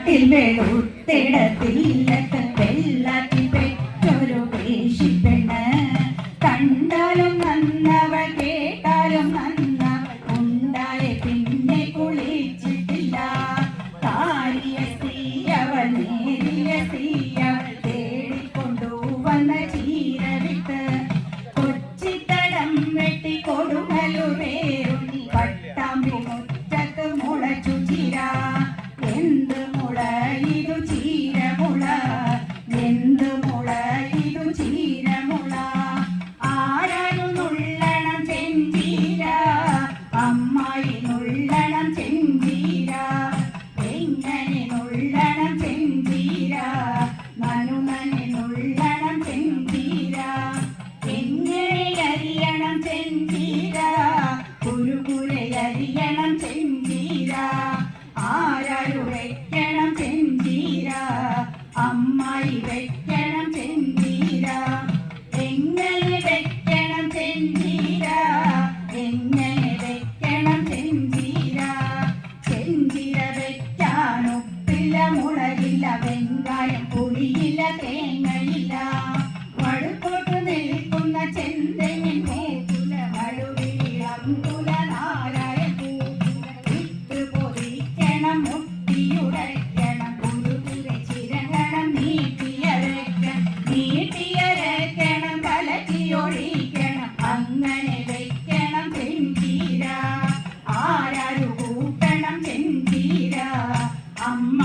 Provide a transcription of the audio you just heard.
കാട്ടിൽ വെളുത്തിടത്തില്ലത്ത് വെള്ളത്തിൽ പെറ്റൊരു പേശിപ്പെണ്ണ്. കണ്ടാലും നന്നവൾ കേട്ടാലും നന്നവൾ ഉണ്ടായ പിന്നെ കുളിച്ചിട്ടില്ല. കാരിയ സ്ത്രീയവൾ നേരിയ സ്ത്രീയവൾ തേടിക്കൊണ്ടുവന്ന ചീര വിട്ട് കൊച്ചിത്തടം വെട്ടി കൊടുമലു വേറുണ്ണി പട്ടാമ്പി മുറ്റത്ത് മുളച്ചു ചീര. എന്ത് മുള ഇതു ചീരമുള, എന്ത് മുള ഇതു ചീരമുള. ആരാനു നുള്ളണം ചെഞ്ചീര, അമ്മായി നുള്ളണം ചെഞ്ചീര. എങ്ങനെ നുള്ളണം ചെഞ്ചീര, നനുനനെ നുള്ളണം ചെഞ്ചീര. എങ്ങനെ അരിയണം ചെഞ്ചീര, കുരുകുരെ അരിയണം ചെഞ്ചീര. ആരാരു വെക്കണം ചെഞ്ചീര, അമ്മായി വെക്കണം ചെഞ്ചീര. എങ്ങനെ വെക്കണം ചെഞ്ചീര, എങ്ങനെ വെക്കണം ചെഞ്ചീര. ചെഞ്ചീര വെക്കാൻ ഉപ്പില്ല മുളകില്ല വെങ്കായം പുളിയില്ല തേങ്ങയില്ല. വടുക്കോട്ട് നിൽക്കുന്ന ചെന്തെങ്ങിൻ മൂക്കുല വടുവിളമ്പുല നാരായ പൂക്കുല. ഇട്ട് പൊതിക്കണം മുട്ടിയുടയ്ക്കണം കുരുകുരെ ചിരങ്ങണം നീട്ടിയരയ്ക്കണം. നീട്ടിയരയ്ക്കണം കലക്കിയൊഴിക്കണം. അങ്ങനെ വെക്കണം ചെഞ്ചീര. ആരാരു കൂട്ടണം ചെഞ്ചീര, അമ്മ